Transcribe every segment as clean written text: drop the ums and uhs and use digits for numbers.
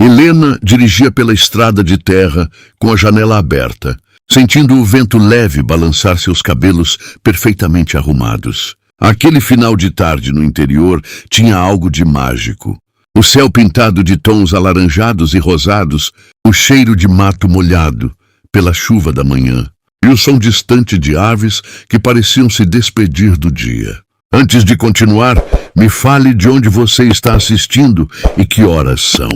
Helena dirigia pela estrada de terra com a janela aberta, sentindo o vento leve balançar seus cabelos perfeitamente arrumados. Aquele final de tarde no interior tinha algo de mágico. O céu pintado de tons alaranjados e rosados, o cheiro de mato molhado pela chuva da manhã e o som distante de aves que pareciam se despedir do dia. Antes de continuar, me fale de onde você está assistindo e que horas são.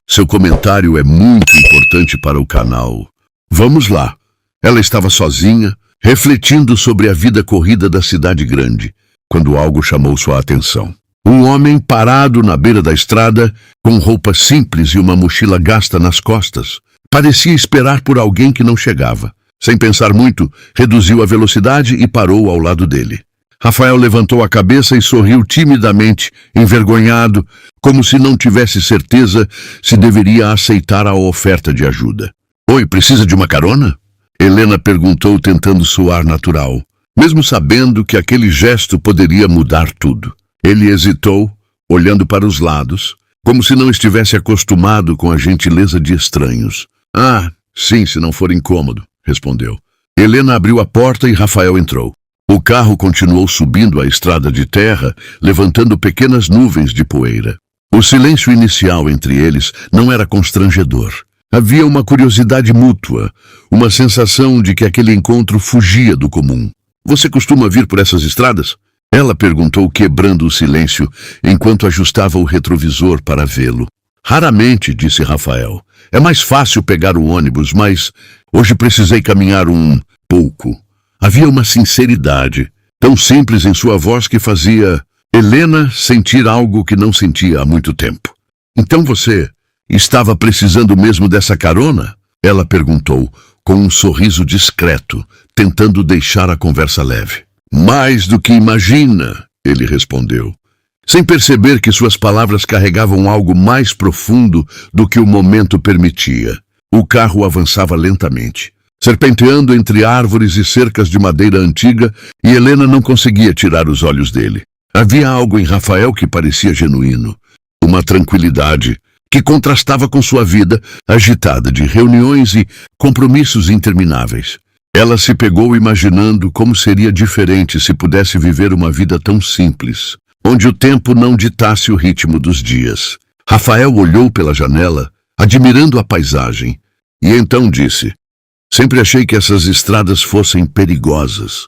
Seu comentário é muito importante para o canal. Vamos lá. Ela estava sozinha, refletindo sobre a vida corrida da cidade grande, quando algo chamou sua atenção. Um homem parado na beira da estrada, com roupa simples e uma mochila gasta nas costas, parecia esperar por alguém que não chegava. Sem pensar muito, reduziu a velocidade e parou ao lado dele. Rafael levantou a cabeça e sorriu timidamente, envergonhado, como se não tivesse certeza se deveria aceitar a oferta de ajuda. Oi, precisa de uma carona? Helena perguntou, tentando soar natural, mesmo sabendo que aquele gesto poderia mudar tudo. Ele hesitou, olhando para os lados, como se não estivesse acostumado com a gentileza de estranhos. Ah, sim, se não for incômodo, respondeu. Helena abriu a porta e Rafael entrou. O carro continuou subindo a estrada de terra, levantando pequenas nuvens de poeira. O silêncio inicial entre eles não era constrangedor. Havia uma curiosidade mútua, uma sensação de que aquele encontro fugia do comum. Você costuma vir por essas estradas? Ela perguntou, quebrando o silêncio, enquanto ajustava o retrovisor para vê-lo. Raramente, disse Rafael. É mais fácil pegar o ônibus, mas hoje precisei caminhar um pouco. Havia uma sinceridade, tão simples em sua voz que fazia Helena sentir algo que não sentia há muito tempo. Então você estava precisando mesmo dessa carona? Ela perguntou, com um sorriso discreto, tentando deixar a conversa leve. Mais do que imagina, ele respondeu, sem perceber que suas palavras carregavam algo mais profundo do que o momento permitia. O carro avançava lentamente, serpenteando entre árvores e cercas de madeira antiga, e Helena não conseguia tirar os olhos dele. Havia algo em Rafael que parecia genuíno, uma tranquilidade que contrastava com sua vida agitada de reuniões e compromissos intermináveis. Ela se pegou imaginando como seria diferente se pudesse viver uma vida tão simples, onde o tempo não ditasse o ritmo dos dias. Rafael olhou pela janela, admirando a paisagem, e então disse: sempre achei que essas estradas fossem perigosas,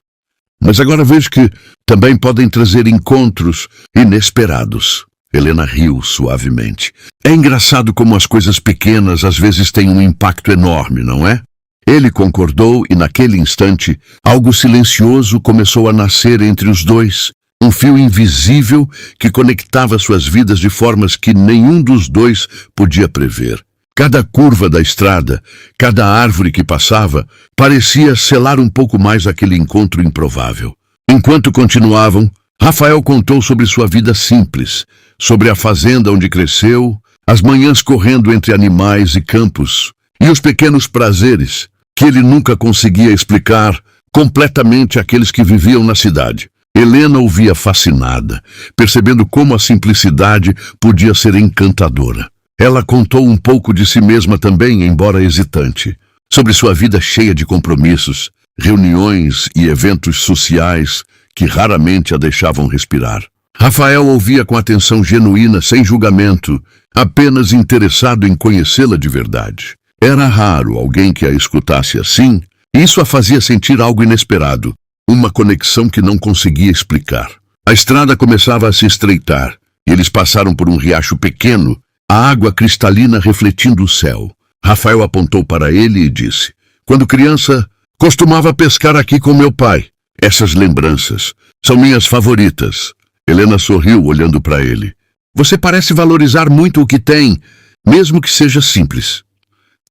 mas agora vejo que também podem trazer encontros inesperados. Helena riu suavemente. É engraçado como as coisas pequenas às vezes têm um impacto enorme, não é? Ele concordou e naquele instante, algo silencioso começou a nascer entre os dois. Um fio invisível que conectava suas vidas de formas que nenhum dos dois podia prever. Cada curva da estrada, cada árvore que passava, parecia selar um pouco mais aquele encontro improvável. Enquanto continuavam, Rafael contou sobre sua vida simples, sobre a fazenda onde cresceu, as manhãs correndo entre animais e campos, e os pequenos prazeres que ele nunca conseguia explicar completamente àqueles que viviam na cidade. Helena ouvia fascinada, percebendo como a simplicidade podia ser encantadora. Ela contou um pouco de si mesma também, embora hesitante, sobre sua vida cheia de compromissos, reuniões e eventos sociais que raramente a deixavam respirar. Rafael ouvia com atenção genuína, sem julgamento, apenas interessado em conhecê-la de verdade. Era raro alguém que a escutasse assim, e isso a fazia sentir algo inesperado, uma conexão que não conseguia explicar. A estrada começava a se estreitar, e eles passaram por um riacho pequeno, a água cristalina refletindo o céu. Rafael apontou para ele e disse: quando criança, costumava pescar aqui com meu pai. Essas lembranças são minhas favoritas. Helena sorriu olhando para ele. Você parece valorizar muito o que tem, mesmo que seja simples.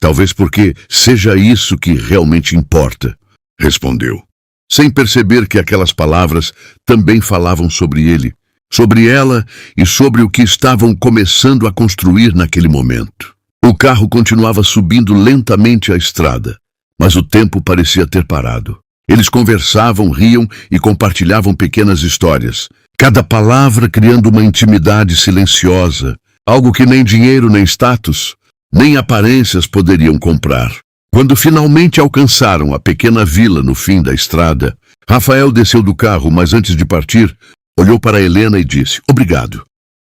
Talvez porque seja isso que realmente importa, respondeu, sem perceber que aquelas palavras também falavam sobre ele, sobre ela e sobre o que estavam começando a construir naquele momento. O carro continuava subindo lentamente a estrada, mas o tempo parecia ter parado. Eles conversavam, riam e compartilhavam pequenas histórias, cada palavra criando uma intimidade silenciosa, algo que nem dinheiro nem status nem aparências poderiam comprar. Quando finalmente alcançaram a pequena vila no fim da estrada, Rafael desceu do carro, mas antes de partir, olhou para Helena e disse: "Obrigado.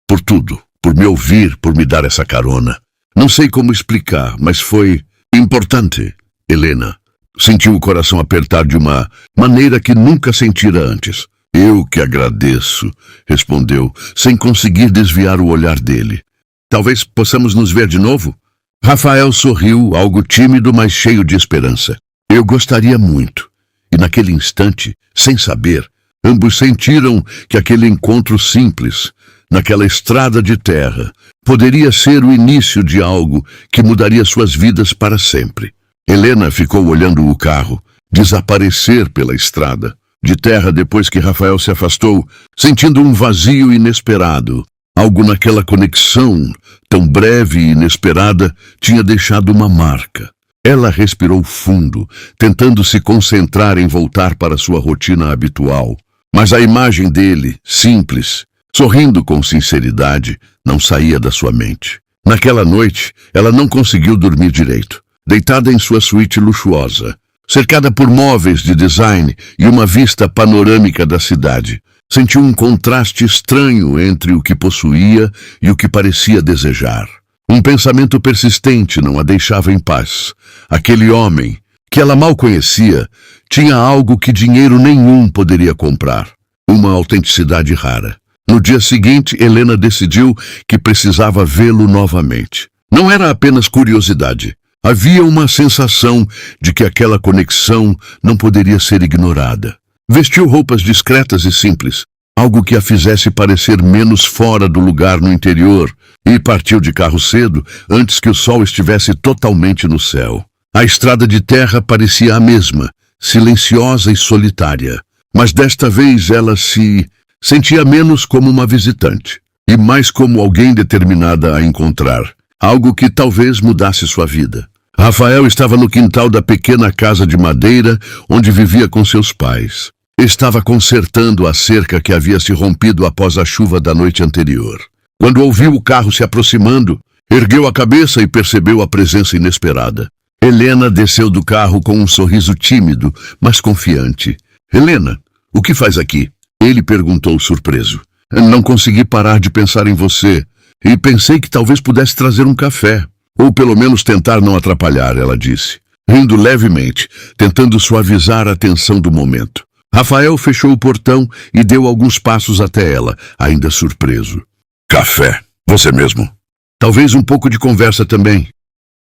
Por tudo. Por me ouvir, por me dar essa carona. Não sei como explicar, mas foi importante." Helena sentiu o coração apertar de uma maneira que nunca sentira antes. "Eu que agradeço", respondeu, sem conseguir desviar o olhar dele. "Talvez possamos nos ver de novo?" Rafael sorriu, algo tímido, mas cheio de esperança. "Eu gostaria muito." E naquele instante, sem saber, ambos sentiram que aquele encontro simples, naquela estrada de terra, poderia ser o início de algo que mudaria suas vidas para sempre. Helena ficou olhando o carro desaparecer pela estrada de terra depois que Rafael se afastou, sentindo um vazio inesperado. Algo naquela conexão, tão breve e inesperada, tinha deixado uma marca. Ela respirou fundo, tentando se concentrar em voltar para sua rotina habitual. Mas a imagem dele, simples, sorrindo com sinceridade, não saía da sua mente. Naquela noite, ela não conseguiu dormir direito. Deitada em sua suíte luxuosa, cercada por móveis de design e uma vista panorâmica da cidade, sentiu um contraste estranho entre o que possuía e o que parecia desejar. Um pensamento persistente não a deixava em paz. Aquele homem, que ela mal conhecia, tinha algo que dinheiro nenhum poderia comprar. Uma autenticidade rara. No dia seguinte, Helena decidiu que precisava vê-lo novamente. Não era apenas curiosidade. Havia uma sensação de que aquela conexão não poderia ser ignorada. Vestiu roupas discretas e simples, algo que a fizesse parecer menos fora do lugar no interior, e partiu de carro cedo, antes que o sol estivesse totalmente no céu. A estrada de terra parecia a mesma, silenciosa e solitária, mas desta vez ela se sentia menos como uma visitante, e mais como alguém determinada a encontrar, algo que talvez mudasse sua vida. Rafael estava no quintal da pequena casa de madeira onde vivia com seus pais. Estava consertando a cerca que havia se rompido após a chuva da noite anterior. Quando ouviu o carro se aproximando, ergueu a cabeça e percebeu a presença inesperada. Helena desceu do carro com um sorriso tímido, mas confiante. "Helena, o que faz aqui?" Ele perguntou surpreso. "Não consegui parar de pensar em você, e pensei que talvez pudesse trazer um café. Ou pelo menos tentar não atrapalhar", ela disse, rindo levemente, tentando suavizar a tensão do momento. Rafael fechou o portão e deu alguns passos até ela, ainda surpreso. "Café, você mesmo?" "Talvez um pouco de conversa também."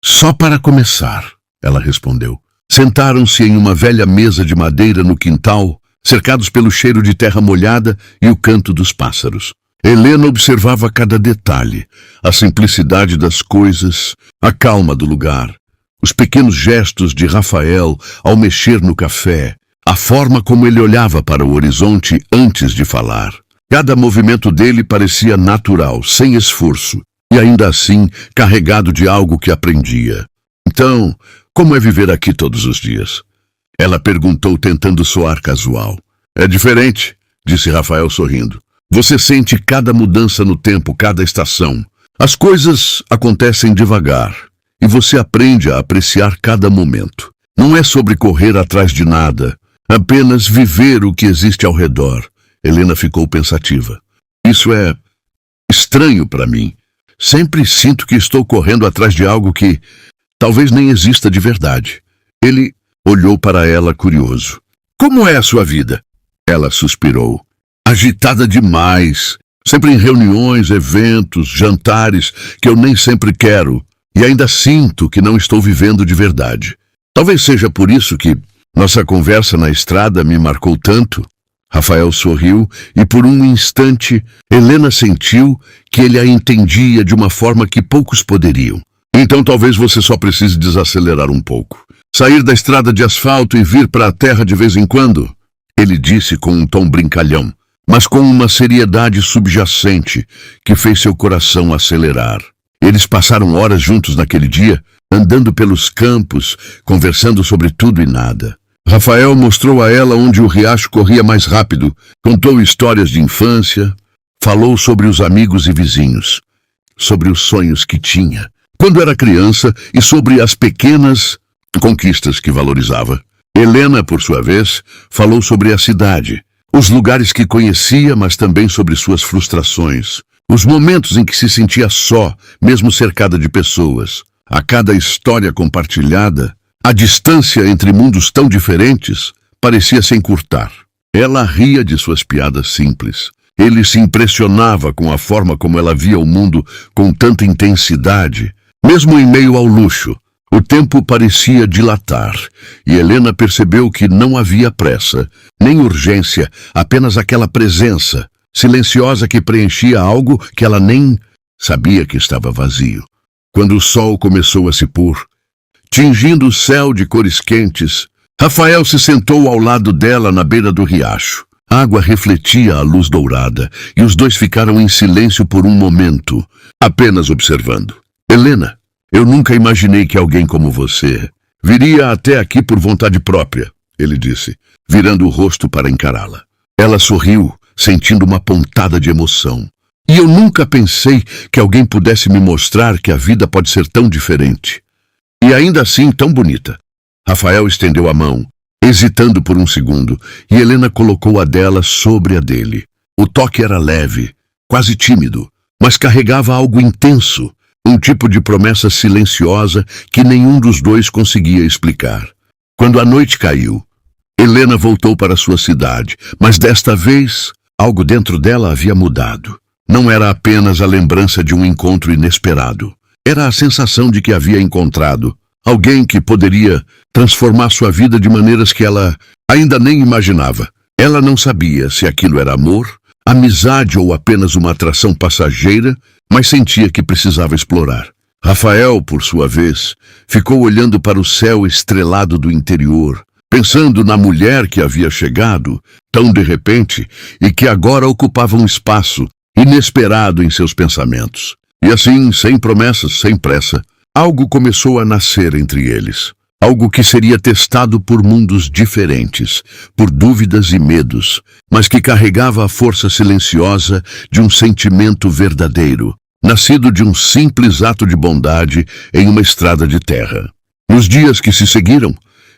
"Só para começar", ela respondeu. Sentaram-se em uma velha mesa de madeira no quintal, cercados pelo cheiro de terra molhada e o canto dos pássaros. Helena observava cada detalhe, a simplicidade das coisas, a calma do lugar, os pequenos gestos de Rafael ao mexer no café, a forma como ele olhava para o horizonte antes de falar. Cada movimento dele parecia natural, sem esforço, e ainda assim carregado de algo que aprendia. "Então, como é viver aqui todos os dias?" Ela perguntou, tentando soar casual. "É diferente", disse Rafael sorrindo. "Você sente cada mudança no tempo, cada estação. As coisas acontecem devagar, e você aprende a apreciar cada momento. Não é sobre correr atrás de nada, apenas viver o que existe ao redor." Helena ficou pensativa. "Isso é estranho para mim. Sempre sinto que estou correndo atrás de algo que talvez nem exista de verdade." Ele olhou para ela curioso. "Como é a sua vida?" Ela suspirou. "Agitada demais. Sempre em reuniões, eventos, jantares que eu nem sempre quero. E ainda sinto que não estou vivendo de verdade. Talvez seja por isso que nossa conversa na estrada me marcou tanto." Rafael sorriu e por um instante Helena sentiu que ele a entendia de uma forma que poucos poderiam. "Então talvez você só precise desacelerar um pouco. Sair da estrada de asfalto e vir para a terra de vez em quando?" Ele disse com um tom brincalhão, mas com uma seriedade subjacente que fez seu coração acelerar. Eles passaram horas juntos naquele dia, andando pelos campos, conversando sobre tudo e nada. Rafael mostrou a ela onde o riacho corria mais rápido, contou histórias de infância, falou sobre os amigos e vizinhos, sobre os sonhos que tinha. quando era criança e sobre as pequenas conquistas que valorizava. Helena, por sua vez, falou sobre a cidade, os lugares que conhecia, mas também sobre suas frustrações, os momentos em que se sentia só, mesmo cercada de pessoas. A cada história compartilhada, a distância entre mundos tão diferentes parecia se encurtar. Ela ria de suas piadas simples. Ele se impressionava com a forma como ela via o mundo com tanta intensidade, mesmo em meio ao luxo. O tempo parecia dilatar, e Helena percebeu que não havia pressa, nem urgência, apenas aquela presença, silenciosa que preenchia algo que ela nem sabia que estava vazio. Quando o sol começou a se pôr, tingindo o céu de cores quentes, Rafael se sentou ao lado dela na beira do riacho. A água refletia a luz dourada, e os dois ficaram em silêncio por um momento, apenas observando. Helena, eu nunca imaginei que alguém como você viria até aqui por vontade própria, ele disse, virando o rosto para encará-la. Ela sorriu, sentindo uma pontada de emoção. E eu nunca pensei que alguém pudesse me mostrar que a vida pode ser tão diferente. E ainda assim tão bonita. Rafael estendeu a mão, hesitando por um segundo, e Helena colocou a dela sobre a dele. O toque era leve, quase tímido, mas carregava algo intenso, um tipo de promessa silenciosa que nenhum dos dois conseguia explicar. Quando a noite caiu, Helena voltou para sua cidade, mas desta vez, algo dentro dela havia mudado. Não era apenas a lembrança de um encontro inesperado. Era a sensação de que havia encontrado alguém que poderia transformar sua vida de maneiras que ela ainda nem imaginava. Ela não sabia se aquilo era amor, amizade ou apenas uma atração passageira, mas sentia que precisava explorar. Rafael, por sua vez, ficou olhando para o céu estrelado do interior, pensando na mulher que havia chegado, tão de repente, e que agora ocupava um espaço inesperado em seus pensamentos. E assim, sem promessas, sem pressa, algo começou a nascer entre eles. Algo que seria testado por mundos diferentes, por dúvidas e medos, mas que carregava a força silenciosa de um sentimento verdadeiro, nascido de um simples ato de bondade em uma estrada de terra. Nos dias que se seguiram,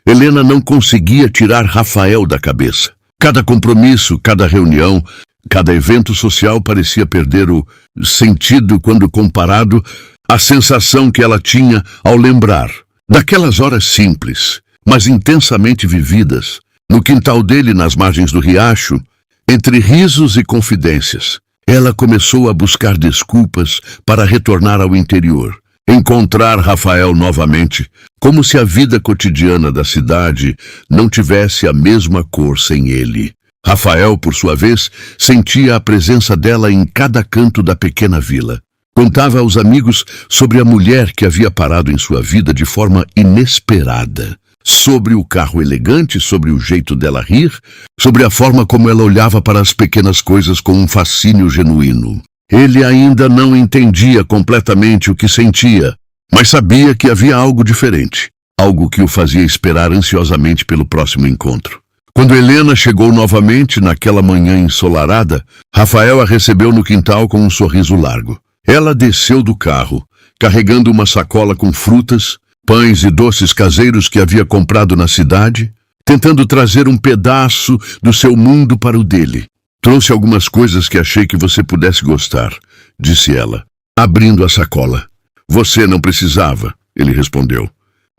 Helena não conseguia tirar Rafael da cabeça. Cada compromisso, cada reunião, cada evento social parecia perder o sentido quando comparado à sensação que ela tinha ao lembrar daquelas horas simples, mas intensamente vividas, no quintal dele nas margens do riacho, entre risos e confidências. Ela começou a buscar desculpas para retornar ao interior, encontrar Rafael novamente, como se a vida cotidiana da cidade não tivesse a mesma cor sem ele. Rafael, por sua vez, sentia a presença dela em cada canto da pequena vila. Contava aos amigos sobre a mulher que havia parado em sua vida de forma inesperada, sobre o carro elegante, sobre o jeito dela rir, sobre a forma como ela olhava para as pequenas coisas com um fascínio genuíno. Ele ainda não entendia completamente o que sentia, mas sabia que havia algo diferente, algo que o fazia esperar ansiosamente pelo próximo encontro. Quando Helena chegou novamente naquela manhã ensolarada, Rafael a recebeu no quintal com um sorriso largo. Ela desceu do carro, carregando uma sacola com frutas, pães e doces caseiros que havia comprado na cidade, tentando trazer um pedaço do seu mundo para o dele. Trouxe algumas coisas que achei que você pudesse gostar, disse ela, abrindo a sacola. Você não precisava, ele respondeu,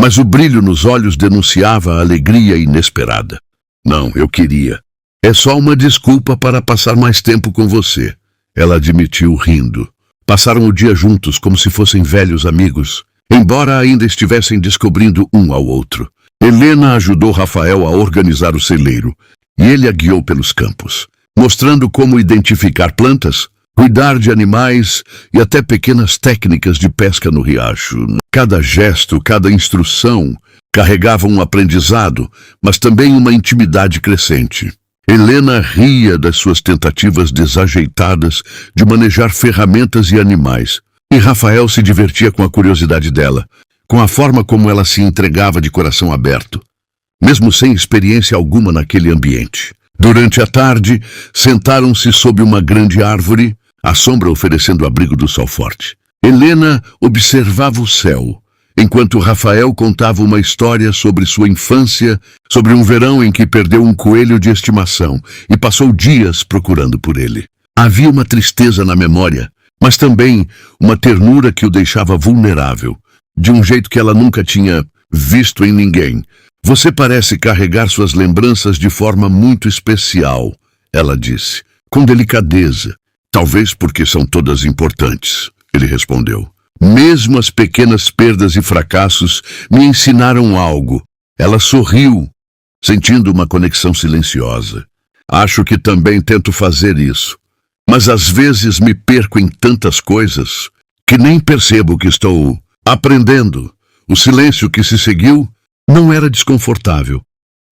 mas o brilho nos olhos denunciava a alegria inesperada. Não, eu queria. É só uma desculpa para passar mais tempo com você, ela admitiu rindo. Passaram o dia juntos como se fossem velhos amigos, embora ainda estivessem descobrindo um ao outro. Helena ajudou Rafael a organizar o celeiro, e ele a guiou pelos campos, mostrando como identificar plantas, cuidar de animais e até pequenas técnicas de pesca no riacho. Cada gesto, cada instrução carregava um aprendizado, mas também uma intimidade crescente. Helena ria das suas tentativas desajeitadas de manejar ferramentas e animais, e Rafael se divertia com a curiosidade dela, com a forma como ela se entregava de coração aberto, mesmo sem experiência alguma naquele ambiente. Durante a tarde, sentaram-se sob uma grande árvore, a sombra oferecendo abrigo do sol forte. Helena observava o céu, enquanto Rafael contava uma história sobre sua infância, sobre um verão em que perdeu um coelho de estimação e passou dias procurando por ele. Havia uma tristeza na memória, mas também uma ternura que o deixava vulnerável, de um jeito que ela nunca tinha visto em ninguém. Você parece carregar suas lembranças de forma muito especial, ela disse, com delicadeza. Talvez porque são todas importantes, ele respondeu. Mesmo as pequenas perdas e fracassos me ensinaram algo. Ela sorriu, sentindo uma conexão silenciosa. Acho que também tento fazer isso. Mas às vezes me perco em tantas coisas que nem percebo que estou aprendendo. O silêncio que se seguiu não era desconfortável.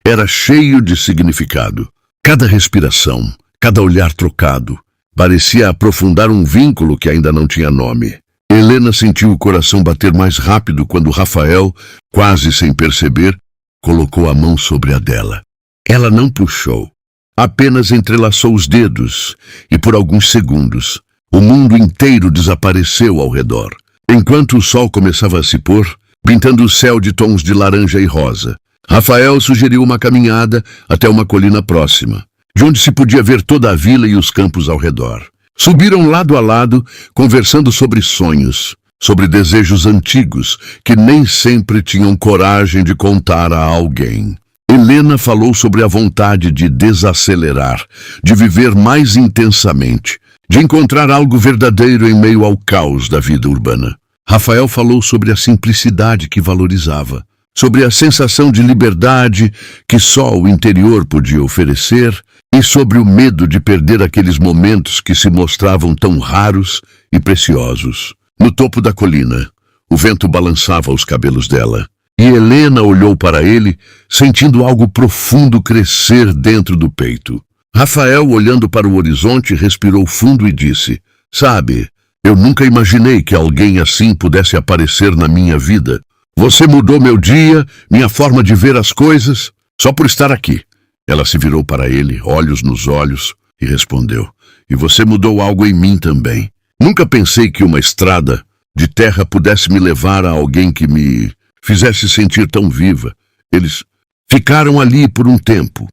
Era cheio de significado. Cada respiração, cada olhar trocado, parecia aprofundar um vínculo que ainda não tinha nome. Helena sentiu o coração bater mais rápido quando Rafael, quase sem perceber, colocou a mão sobre a dela. Ela não puxou, apenas entrelaçou os dedos e por alguns segundos o mundo inteiro desapareceu ao redor. Enquanto o sol começava a se pôr, pintando o céu de tons de laranja e rosa, Rafael sugeriu uma caminhada até uma colina próxima, de onde se podia ver toda a vila e os campos ao redor. Subiram lado a lado, conversando sobre sonhos, sobre desejos antigos que nem sempre tinham coragem de contar a alguém. Helena falou sobre a vontade de desacelerar, de viver mais intensamente, de encontrar algo verdadeiro em meio ao caos da vida urbana. Rafael falou sobre a simplicidade que valorizava, sobre a sensação de liberdade que só o interior podia oferecer e sobre o medo de perder aqueles momentos que se mostravam tão raros e preciosos. No topo da colina, o vento balançava os cabelos dela, e Helena olhou para ele, sentindo algo profundo crescer dentro do peito. Rafael, olhando para o horizonte, respirou fundo e disse, "Sabe, eu nunca imaginei que alguém assim pudesse aparecer na minha vida. Você mudou meu dia, minha forma de ver as coisas, só por estar aqui." Ela se virou para ele, olhos nos olhos, e respondeu, "E você mudou algo em mim também. Nunca pensei que uma estrada de terra pudesse me levar a alguém que me fizesse sentir tão viva." Eles ficaram ali por um tempo,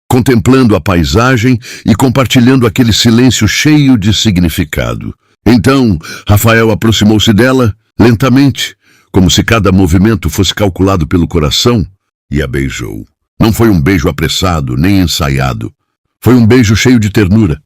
contemplando a paisagem e compartilhando aquele silêncio cheio de significado. Então, Rafael aproximou-se dela, lentamente, como se cada movimento fosse calculado pelo coração, e a beijou. Não foi um beijo apressado, nem ensaiado. Foi um beijo cheio de ternura,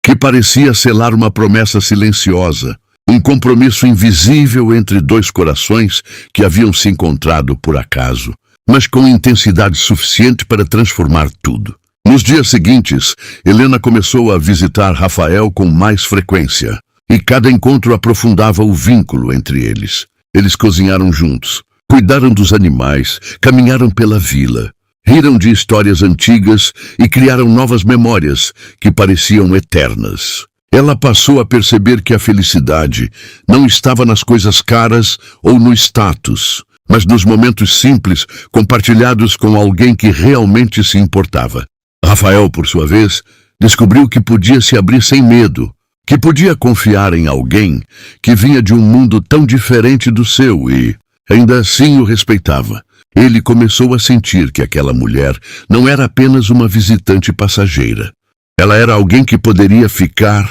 que parecia selar uma promessa silenciosa, um compromisso invisível entre dois corações que haviam se encontrado por acaso, mas com intensidade suficiente para transformar tudo. Nos dias seguintes, Helena começou a visitar Rafael com mais frequência, e cada encontro aprofundava o vínculo entre eles. Eles cozinharam juntos, cuidaram dos animais, caminharam pela vila, riram de histórias antigas e criaram novas memórias que pareciam eternas. Ela passou a perceber que a felicidade não estava nas coisas caras ou no status, mas nos momentos simples compartilhados com alguém que realmente se importava. Rafael, por sua vez, descobriu que podia se abrir sem medo, que podia confiar em alguém que vinha de um mundo tão diferente do seu e, ainda assim, o respeitava. Ele começou a sentir que aquela mulher não era apenas uma visitante passageira. Ela era alguém que poderia ficar,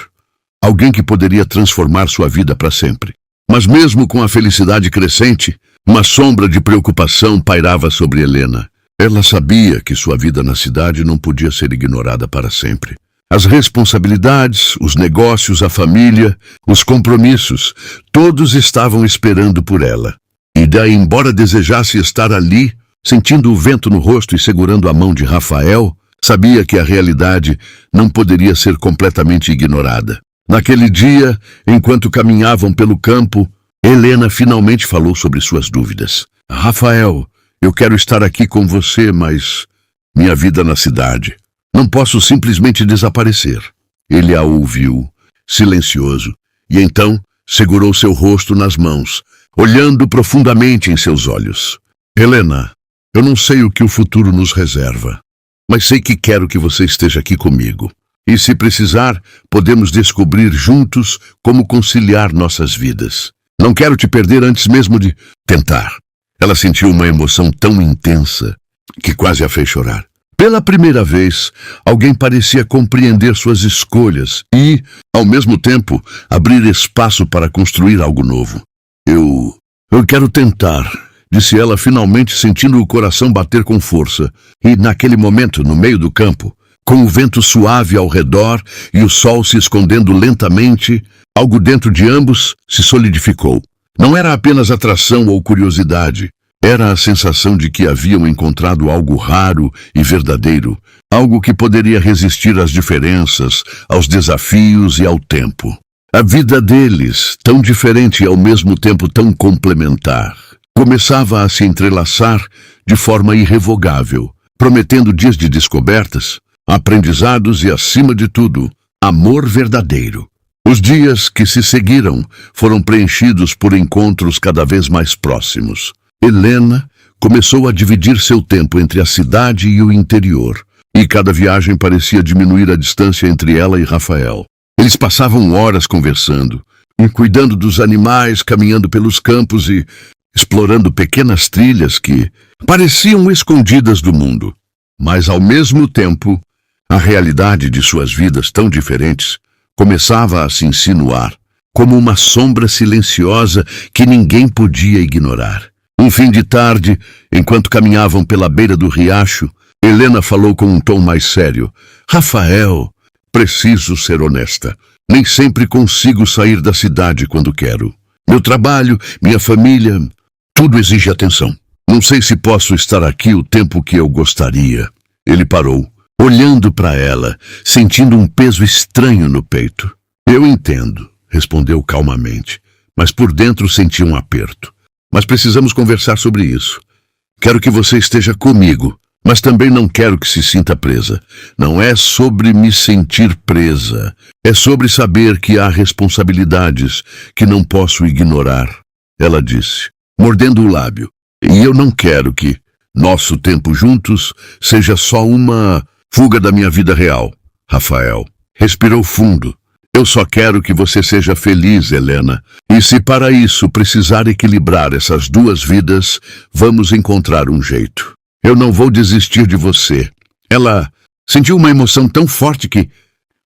alguém que poderia transformar sua vida para sempre. Mas mesmo com a felicidade crescente, uma sombra de preocupação pairava sobre Helena. Ela sabia que sua vida na cidade não podia ser ignorada para sempre. As responsabilidades, os negócios, a família, os compromissos, todos estavam esperando por ela. E daí, embora desejasse estar ali, sentindo o vento no rosto e segurando a mão de Rafael, sabia que a realidade não poderia ser completamente ignorada. Naquele dia, enquanto caminhavam pelo campo, Helena finalmente falou sobre suas dúvidas. "Rafael, eu quero estar aqui com você, mas minha vida na cidade. Não posso simplesmente desaparecer." Ele a ouviu, silencioso, e então segurou seu rosto nas mãos, olhando profundamente em seus olhos. "Helena, eu não sei o que o futuro nos reserva, mas sei que quero que você esteja aqui comigo. E se precisar, podemos descobrir juntos como conciliar nossas vidas." Não quero te perder antes mesmo de tentar. Ela sentiu uma emoção tão intensa que quase a fez chorar. Pela primeira vez, alguém parecia compreender suas escolhas e, ao mesmo tempo, abrir espaço para construir algo novo. Eu quero tentar, disse ela, finalmente sentindo o coração bater com força. E, naquele momento, no meio do campo, com o vento suave ao redor e o sol se escondendo lentamente, algo dentro de ambos se solidificou. Não era apenas atração ou curiosidade. Era a sensação de que haviam encontrado algo raro e verdadeiro, algo que poderia resistir às diferenças, aos desafios e ao tempo. A vida deles, tão diferente e ao mesmo tempo tão complementar, começava a se entrelaçar de forma irrevogável, prometendo dias de descobertas, aprendizados e, acima de tudo, amor verdadeiro. Os dias que se seguiram foram preenchidos por encontros cada vez mais próximos. Helena começou a dividir seu tempo entre a cidade e o interior, e cada viagem parecia diminuir a distância entre ela e Rafael. Eles passavam horas conversando, cuidando dos animais, caminhando pelos campos e explorando pequenas trilhas que pareciam escondidas do mundo. Mas, ao mesmo tempo, a realidade de suas vidas tão diferentes começava a se insinuar, como uma sombra silenciosa que ninguém podia ignorar. Um fim de tarde, enquanto caminhavam pela beira do riacho, Helena falou com um tom mais sério. Rafael, preciso ser honesta. Nem sempre consigo sair da cidade quando quero. Meu trabalho, minha família, tudo exige atenção. Não sei se posso estar aqui o tempo que eu gostaria. Ele parou, olhando para ela, sentindo um peso estranho no peito. Eu entendo, respondeu calmamente, mas por dentro senti um aperto. Mas precisamos conversar sobre isso. Quero que você esteja comigo, mas também não quero que se sinta presa. Não é sobre me sentir presa. É sobre saber que há responsabilidades que não posso ignorar, ela disse, mordendo o lábio. E eu não quero que nosso tempo juntos seja só uma fuga da minha vida real. Rafael respirou fundo. Eu só quero que você seja feliz, Helena. E se para isso precisar equilibrar essas duas vidas, vamos encontrar um jeito. Eu não vou desistir de você. Ela sentiu uma emoção tão forte que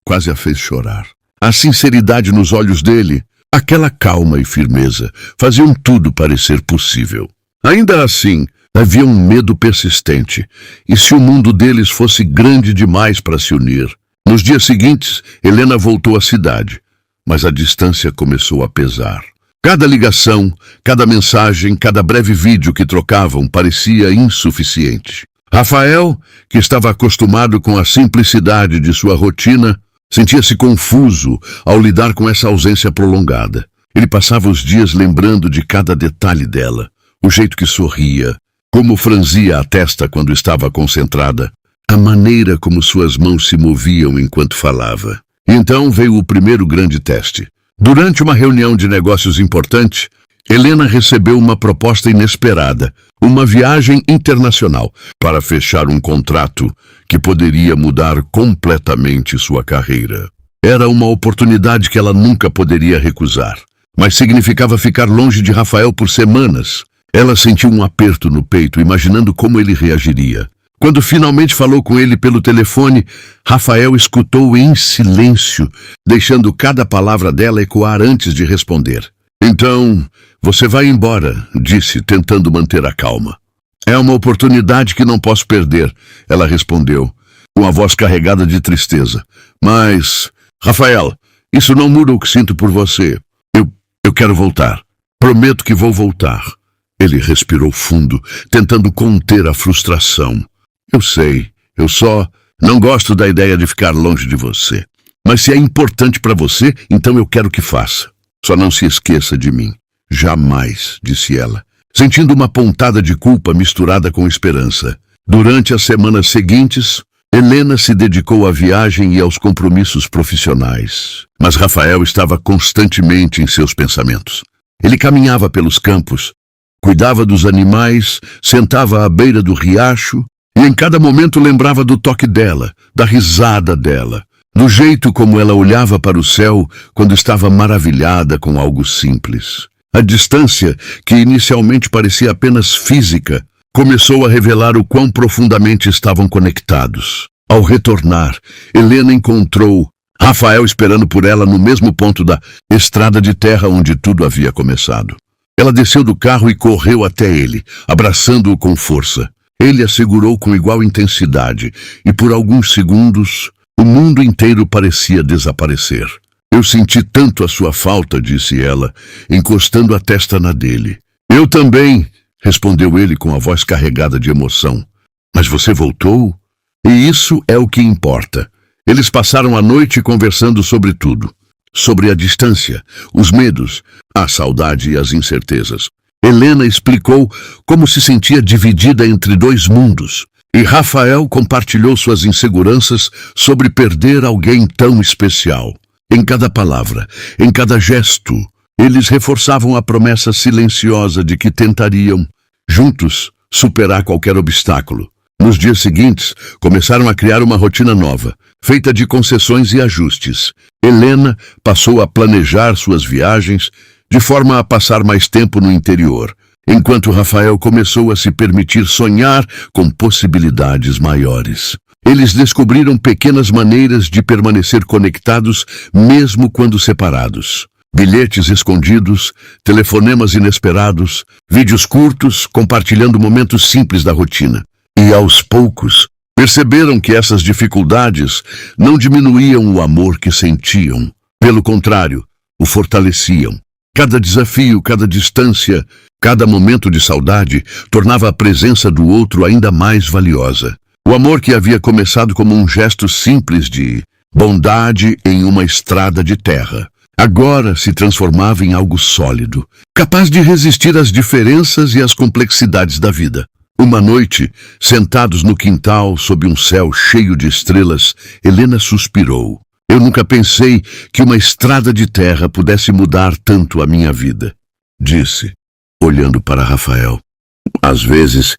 quase a fez chorar. A sinceridade nos olhos dele, aquela calma e firmeza, faziam tudo parecer possível. Ainda assim, havia um medo persistente. E se o mundo deles fosse grande demais para se unir? Nos dias seguintes, Helena voltou à cidade, mas a distância começou a pesar. Cada ligação, cada mensagem, cada breve vídeo que trocavam parecia insuficiente. Rafael, que estava acostumado com a simplicidade de sua rotina, sentia-se confuso ao lidar com essa ausência prolongada. Ele passava os dias lembrando de cada detalhe dela, o jeito que sorria, como franzia a testa quando estava concentrada, a maneira como suas mãos se moviam enquanto falava. Então veio o primeiro grande teste. Durante uma reunião de negócios importante, Helena recebeu uma proposta inesperada, uma viagem internacional, para fechar um contrato que poderia mudar completamente sua carreira. Era uma oportunidade que ela nunca poderia recusar, mas significava ficar longe de Rafael por semanas. Ela sentiu um aperto no peito, imaginando como ele reagiria. Quando finalmente falou com ele pelo telefone, Rafael escutou em silêncio, deixando cada palavra dela ecoar antes de responder. Então, você vai embora, disse, tentando manter a calma. É uma oportunidade que não posso perder, ela respondeu, com a voz carregada de tristeza. Mas, Rafael, isso não muda o que sinto por você. Eu quero voltar. Prometo que vou voltar. Ele respirou fundo, tentando conter a frustração. Eu sei, eu só não gosto da ideia de ficar longe de você. Mas se é importante para você, então eu quero que faça. Só não se esqueça de mim. Jamais, disse ela, sentindo uma pontada de culpa misturada com esperança. Durante as semanas seguintes, Helena se dedicou à viagem e aos compromissos profissionais. Mas Rafael estava constantemente em seus pensamentos. Ele caminhava pelos campos, cuidava dos animais, sentava à beira do riacho, e em cada momento lembrava do toque dela, da risada dela, do jeito como ela olhava para o céu quando estava maravilhada com algo simples. A distância, que inicialmente parecia apenas física, começou a revelar o quão profundamente estavam conectados. Ao retornar, Helena encontrou Rafael esperando por ela no mesmo ponto da estrada de terra onde tudo havia começado. Ela desceu do carro e correu até ele, abraçando-o com força. Ele a segurou com igual intensidade e por alguns segundos o mundo inteiro parecia desaparecer. Eu senti tanto a sua falta, disse ela, encostando a testa na dele. Eu também, respondeu ele com a voz carregada de emoção. Mas você voltou? E isso é o que importa. Eles passaram a noite conversando sobre tudo. Sobre a distância, os medos, a saudade e as incertezas. Helena explicou como se sentia dividida entre dois mundos. E Rafael compartilhou suas inseguranças sobre perder alguém tão especial. Em cada palavra, em cada gesto, eles reforçavam a promessa silenciosa de que tentariam, juntos, superar qualquer obstáculo. Nos dias seguintes, começaram a criar uma rotina nova, feita de concessões e ajustes. Helena passou a planejar suas viagens de forma a passar mais tempo no interior, enquanto Rafael começou a se permitir sonhar com possibilidades maiores. Eles descobriram pequenas maneiras de permanecer conectados mesmo quando separados. Bilhetes escondidos, telefonemas inesperados, vídeos curtos compartilhando momentos simples da rotina. E aos poucos, perceberam que essas dificuldades não diminuíam o amor que sentiam. Pelo contrário, o fortaleciam. Cada desafio, cada distância, cada momento de saudade tornava a presença do outro ainda mais valiosa. O amor que havia começado como um gesto simples de bondade em uma estrada de terra, agora se transformava em algo sólido, capaz de resistir às diferenças e às complexidades da vida. Uma noite, sentados no quintal sob um céu cheio de estrelas, Helena suspirou. Eu nunca pensei que uma estrada de terra pudesse mudar tanto a minha vida, disse, olhando para Rafael. Às vezes,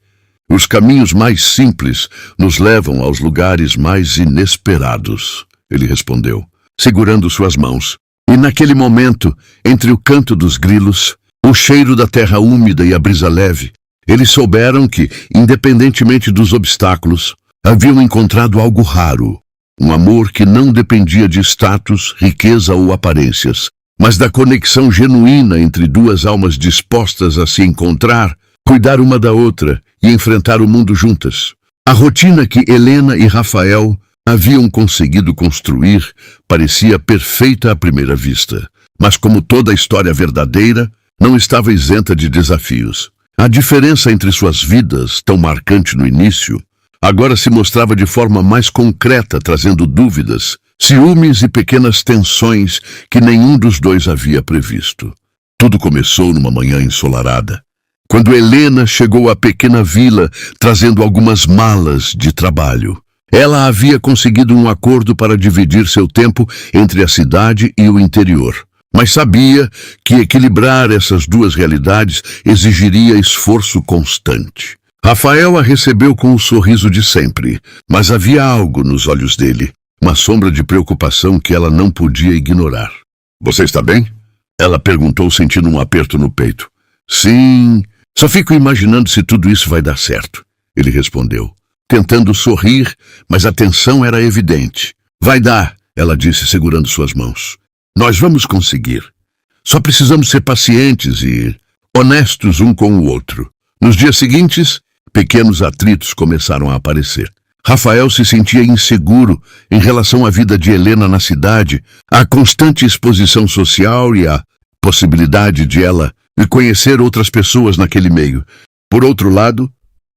os caminhos mais simples nos levam aos lugares mais inesperados, ele respondeu, segurando suas mãos. E naquele momento, entre o canto dos grilos, o cheiro da terra úmida e a brisa leve, eles souberam que, independentemente dos obstáculos, haviam encontrado algo raro. Um amor que não dependia de status, riqueza ou aparências, mas da conexão genuína entre duas almas dispostas a se encontrar, cuidar uma da outra e enfrentar o mundo juntas. A rotina que Helena e Rafael haviam conseguido construir parecia perfeita à primeira vista, mas como toda história verdadeira, não estava isenta de desafios. A diferença entre suas vidas, tão marcante no início, agora se mostrava de forma mais concreta, trazendo dúvidas, ciúmes e pequenas tensões que nenhum dos dois havia previsto. Tudo começou numa manhã ensolarada, quando Helena chegou à pequena vila trazendo algumas malas de trabalho. Ela havia conseguido um acordo para dividir seu tempo entre a cidade e o interior, mas sabia que equilibrar essas duas realidades exigiria esforço constante. Rafael a recebeu com o sorriso de sempre, mas havia algo nos olhos dele, uma sombra de preocupação que ela não podia ignorar. Você está bem? Ela perguntou, sentindo um aperto no peito. Sim, só fico imaginando se tudo isso vai dar certo, ele respondeu, tentando sorrir, mas a tensão era evidente. Vai dar, ela disse, segurando suas mãos. Nós vamos conseguir. Só precisamos ser pacientes e honestos um com o outro. Nos dias seguintes, pequenos atritos começaram a aparecer. Rafael se sentia inseguro em relação à vida de Helena na cidade, à constante exposição social e à possibilidade de ela conhecer outras pessoas naquele meio. Por outro lado,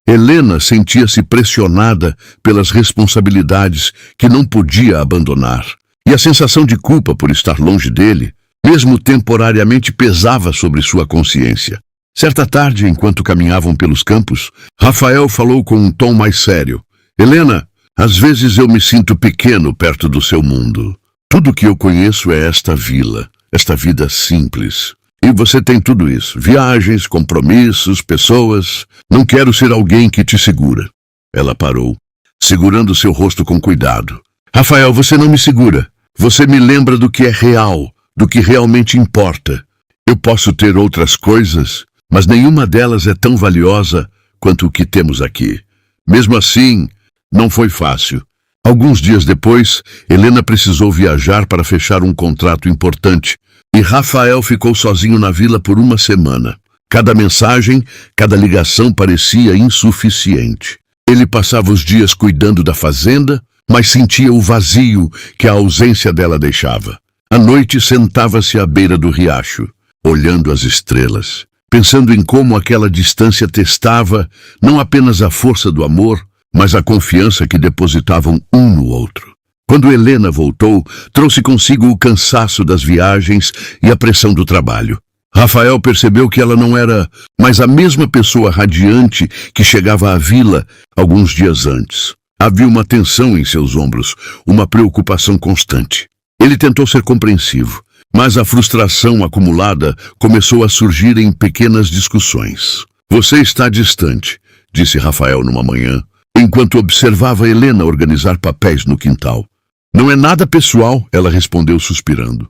Helena sentia-se pressionada pelas responsabilidades que não podia abandonar, e a sensação de culpa por estar longe dele, mesmo temporariamente, pesava sobre sua consciência. Certa tarde, enquanto caminhavam pelos campos, Rafael falou com um tom mais sério. Helena, às vezes eu me sinto pequeno perto do seu mundo. Tudo que eu conheço é esta vila, esta vida simples. E você tem tudo isso, viagens, compromissos, pessoas. Não quero ser alguém que te segura. Ela parou, segurando seu rosto com cuidado. Rafael, você não me segura. Você me lembra do que é real, do que realmente importa. Eu posso ter outras coisas, mas nenhuma delas é tão valiosa quanto o que temos aqui. Mesmo assim, não foi fácil. Alguns dias depois, Helena precisou viajar para fechar um contrato importante e Rafael ficou sozinho na vila por uma semana. Cada mensagem, cada ligação parecia insuficiente. Ele passava os dias cuidando da fazenda, mas sentia o vazio que a ausência dela deixava. À noite sentava-se à beira do riacho, olhando as estrelas, pensando em como aquela distância testava não apenas a força do amor, mas a confiança que depositavam um no outro. Quando Helena voltou, trouxe consigo o cansaço das viagens e a pressão do trabalho. Rafael percebeu que ela não era mais a mesma pessoa radiante que chegava à vila alguns dias antes. Havia uma tensão em seus ombros, uma preocupação constante. Ele tentou ser compreensivo, mas a frustração acumulada começou a surgir em pequenas discussões. "Você está distante", disse Rafael numa manhã, enquanto observava Helena organizar papéis no quintal. "Não é nada pessoal", ela respondeu suspirando.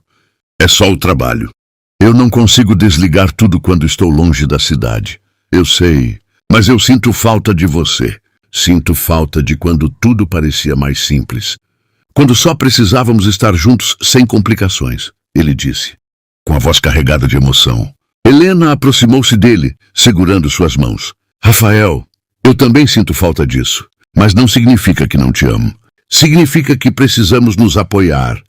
"É só o trabalho. Eu não consigo desligar tudo quando estou longe da cidade. Eu sei, mas eu sinto falta de você. Sinto falta de quando tudo parecia mais simples. Quando só precisávamos estar juntos sem complicações", ele disse, com a voz carregada de emoção. Helena aproximou-se dele, segurando suas mãos. "Rafael, eu também sinto falta disso, mas não significa que não te amo. Significa que precisamos nos apoiar,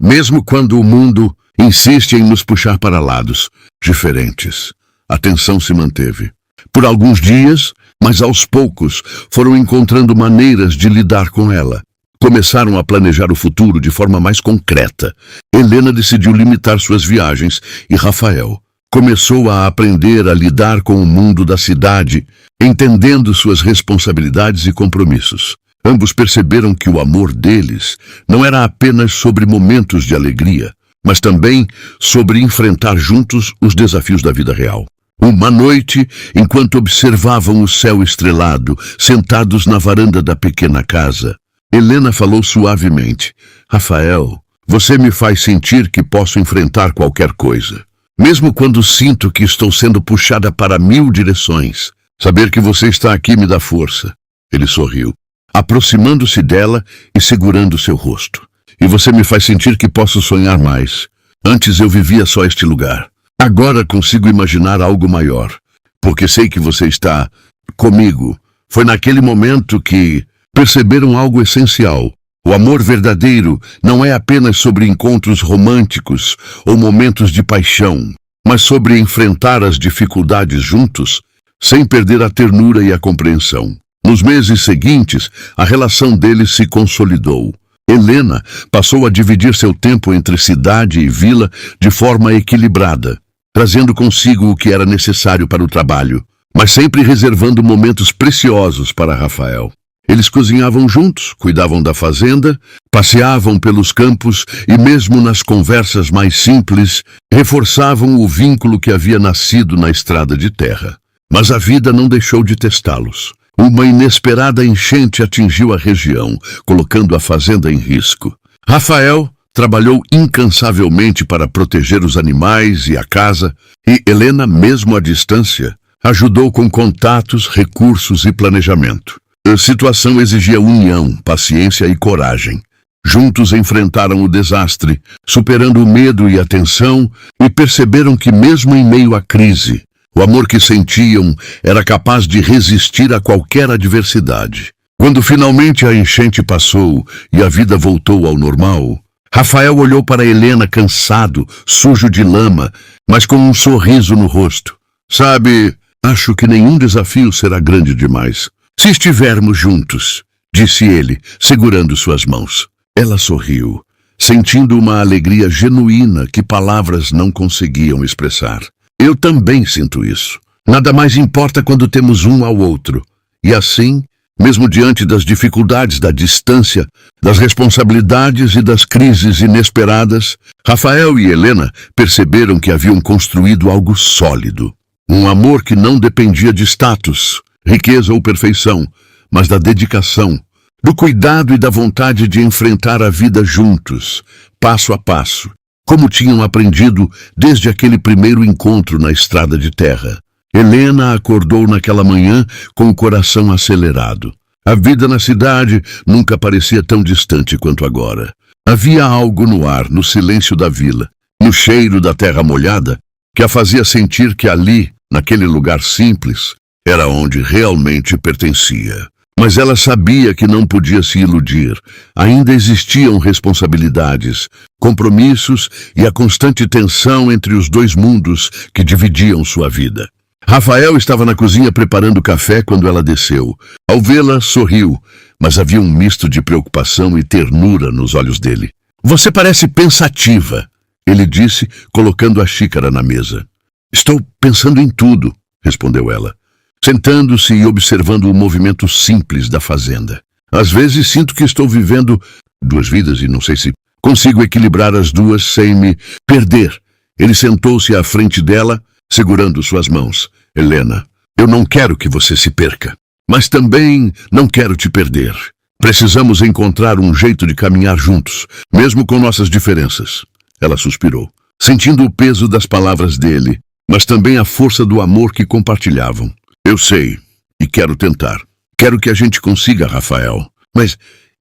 mesmo quando o mundo insiste em nos puxar para lados diferentes." A tensão se manteve. Por alguns dias, mas aos poucos, foram encontrando maneiras de lidar com ela. Começaram a planejar o futuro de forma mais concreta. Helena decidiu limitar suas viagens e Rafael começou a aprender a lidar com o mundo da cidade, entendendo suas responsabilidades e compromissos. Ambos perceberam que o amor deles não era apenas sobre momentos de alegria, mas também sobre enfrentar juntos os desafios da vida real. Uma noite, enquanto observavam o céu estrelado, sentados na varanda da pequena casa, Helena falou suavemente: "Rafael, você me faz sentir que posso enfrentar qualquer coisa. Mesmo quando sinto que estou sendo puxada para 1000 direções. Saber que você está aqui me dá força." Ele sorriu, aproximando-se dela e segurando seu rosto. "E você me faz sentir que posso sonhar mais. Antes eu vivia só este lugar. Agora consigo imaginar algo maior, porque sei que você está comigo." Foi naquele momento que perceberam algo essencial. O amor verdadeiro não é apenas sobre encontros românticos ou momentos de paixão, mas sobre enfrentar as dificuldades juntos, sem perder a ternura e a compreensão. Nos meses seguintes, a relação deles se consolidou. Helena passou a dividir seu tempo entre cidade e vila de forma equilibrada, trazendo consigo o que era necessário para o trabalho, mas sempre reservando momentos preciosos para Rafael. Eles cozinhavam juntos, cuidavam da fazenda, passeavam pelos campos e, mesmo nas conversas mais simples, reforçavam o vínculo que havia nascido na estrada de terra. Mas a vida não deixou de testá-los. Uma inesperada enchente atingiu a região, colocando a fazenda em risco. Rafael trabalhou incansavelmente para proteger os animais e a casa, e Helena, mesmo à distância, ajudou com contatos, recursos e planejamento. A situação exigia união, paciência e coragem. Juntos enfrentaram o desastre, superando o medo e a tensão, e perceberam que, mesmo em meio à crise, o amor que sentiam era capaz de resistir a qualquer adversidade. Quando finalmente a enchente passou e a vida voltou ao normal, Rafael olhou para Helena cansado, sujo de lama, mas com um sorriso no rosto. "Sabe, acho que nenhum desafio será grande demais se estivermos juntos", disse ele, segurando suas mãos. Ela sorriu, sentindo uma alegria genuína que palavras não conseguiam expressar. "Eu também sinto isso. Nada mais importa quando temos um ao outro. E assim, mesmo diante das dificuldades da distância, das responsabilidades e das crises inesperadas, Rafael e Helena perceberam que haviam construído algo sólido. Um amor que não dependia de status, riqueza ou perfeição, mas da dedicação, do cuidado e da vontade de enfrentar a vida juntos, passo a passo, como tinham aprendido desde aquele primeiro encontro na estrada de terra. Helena acordou naquela manhã com o coração acelerado. A vida na cidade nunca parecia tão distante quanto agora. Havia algo no ar, no silêncio da vila, no cheiro da terra molhada, que a fazia sentir que ali, naquele lugar simples, era onde realmente pertencia. Mas ela sabia que não podia se iludir. Ainda existiam responsabilidades, compromissos e a constante tensão entre os dois mundos que dividiam sua vida. Rafael estava na cozinha preparando café quando ela desceu. Ao vê-la, sorriu, mas havia um misto de preocupação e ternura nos olhos dele. "Você parece pensativa", ele disse, colocando a xícara na mesa. "Estou pensando em tudo", respondeu ela, sentando-se e observando o movimento simples da fazenda. "Às vezes sinto que estou vivendo 2 vidas e não sei se consigo equilibrar as duas sem me perder." Ele sentou-se à frente dela, segurando suas mãos. "Helena, eu não quero que você se perca, mas também não quero te perder. Precisamos encontrar um jeito de caminhar juntos, mesmo com nossas diferenças." Ela suspirou, sentindo o peso das palavras dele, mas também a força do amor que compartilhavam. "Eu sei, e quero tentar. Quero que a gente consiga, Rafael. Mas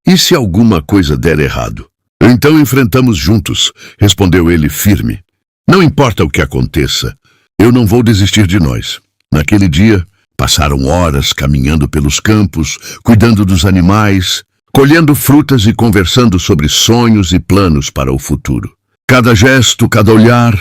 e se alguma coisa der errado?" "Então enfrentamos juntos", respondeu ele firme. "Não importa o que aconteça, eu não vou desistir de nós." Naquele dia, passaram horas caminhando pelos campos, cuidando dos animais, colhendo frutas e conversando sobre sonhos e planos para o futuro. Cada gesto, cada olhar,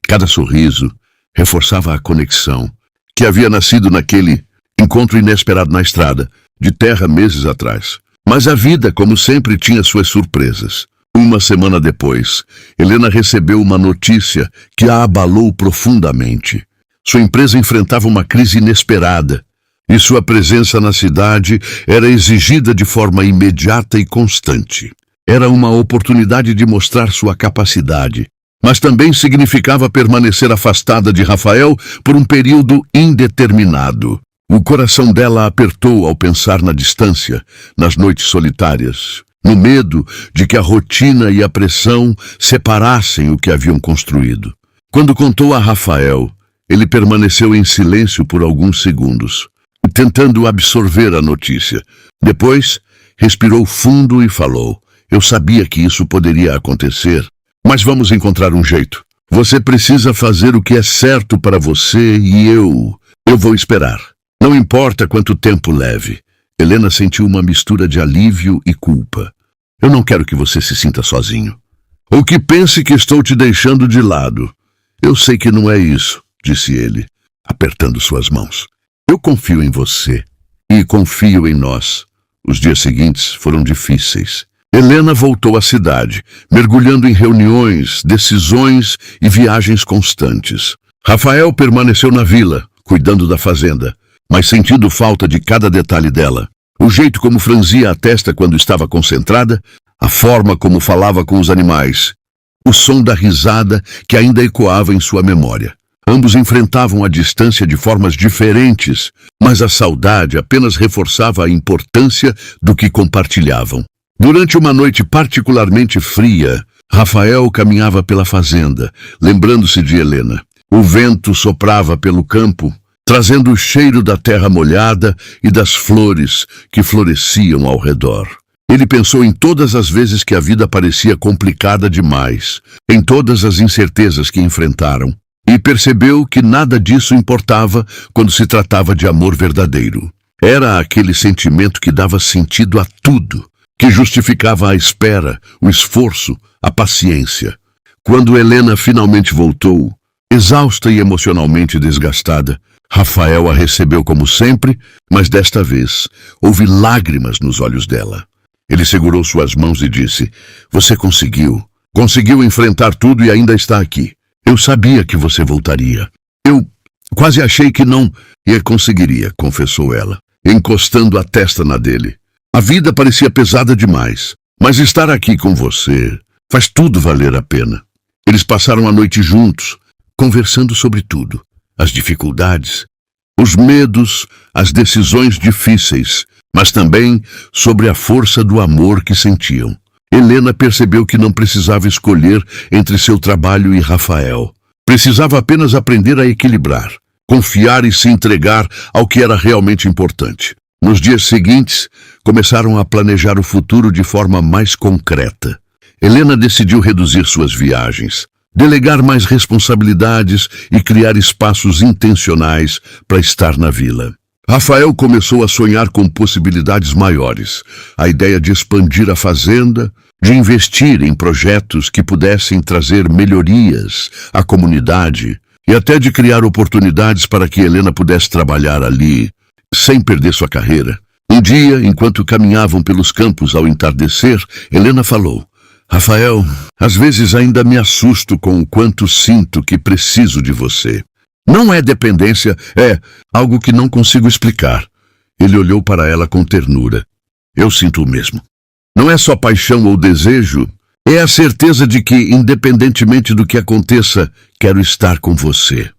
cada sorriso reforçava a conexão que havia nascido naquele encontro inesperado na estrada de terra meses atrás. Mas a vida, como sempre, tinha suas surpresas. Uma semana depois, Helena recebeu uma notícia que a abalou profundamente. Sua empresa enfrentava uma crise inesperada e sua presença na cidade era exigida de forma imediata e constante. Era uma oportunidade de mostrar sua capacidade, mas também significava permanecer afastada de Rafael por um período indeterminado. O coração dela apertou ao pensar na distância, nas noites solitárias, no medo de que a rotina e a pressão separassem o que haviam construído. Quando contou a Rafael, ele permaneceu em silêncio por alguns segundos, tentando absorver a notícia. Depois, respirou fundo e falou: "Eu sabia que isso poderia acontecer, mas vamos encontrar um jeito. Você precisa fazer o que é certo para você e eu vou esperar. Não importa quanto tempo leve." Helena sentiu uma mistura de alívio e culpa. "Eu não quero que você se sinta sozinho. Ou que pense que estou te deixando de lado. Eu sei que não é isso", disse ele, apertando suas mãos. "Eu confio em você e confio em nós." Os dias seguintes foram difíceis. Helena voltou à cidade, mergulhando em reuniões, decisões e viagens constantes. Rafael permaneceu na vila, cuidando da fazenda, mas sentindo falta de cada detalhe dela. O jeito como franzia a testa quando estava concentrada, a forma como falava com os animais, o som da risada que ainda ecoava em sua memória. Ambos enfrentavam a distância de formas diferentes, mas a saudade apenas reforçava a importância do que compartilhavam. Durante uma noite particularmente fria, Rafael caminhava pela fazenda, lembrando-se de Helena. O vento soprava pelo campo, trazendo o cheiro da terra molhada e das flores que floresciam ao redor. Ele pensou em todas as vezes que a vida parecia complicada demais, em todas as incertezas que enfrentaram, e percebeu que nada disso importava quando se tratava de amor verdadeiro. Era aquele sentimento que dava sentido a tudo, que justificava a espera, o esforço, a paciência. Quando Helena finalmente voltou, exausta e emocionalmente desgastada, Rafael a recebeu como sempre, mas desta vez houve lágrimas nos olhos dela. Ele segurou suas mãos e disse: "Você conseguiu. Conseguiu enfrentar tudo e ainda está aqui. Eu sabia que você voltaria. Eu quase achei que não conseguiria", confessou ela, encostando a testa na dele. "A vida parecia pesada demais, mas estar aqui com você faz tudo valer a pena." Eles passaram a noite juntos, conversando sobre tudo: as dificuldades, os medos, as decisões difíceis, mas também sobre a força do amor que sentiam. Helena percebeu que não precisava escolher entre seu trabalho e Rafael. Precisava apenas aprender a equilibrar, confiar e se entregar ao que era realmente importante. Nos dias seguintes, começaram a planejar o futuro de forma mais concreta. Helena decidiu reduzir suas viagens, delegar mais responsabilidades e criar espaços intencionais para estar na vila. Rafael começou a sonhar com possibilidades maiores, a ideia de expandir a fazenda, de investir em projetos que pudessem trazer melhorias à comunidade e até de criar oportunidades para que Helena pudesse trabalhar ali, sem perder sua carreira. Um dia, enquanto caminhavam pelos campos ao entardecer, Helena falou: Rafael, às vezes ainda me assusto com o quanto sinto que preciso de você. Não é dependência, é algo que não consigo explicar. Ele olhou para ela com ternura. Eu sinto o mesmo. Não é só paixão ou desejo, é a certeza de que, independentemente do que aconteça, quero estar com você.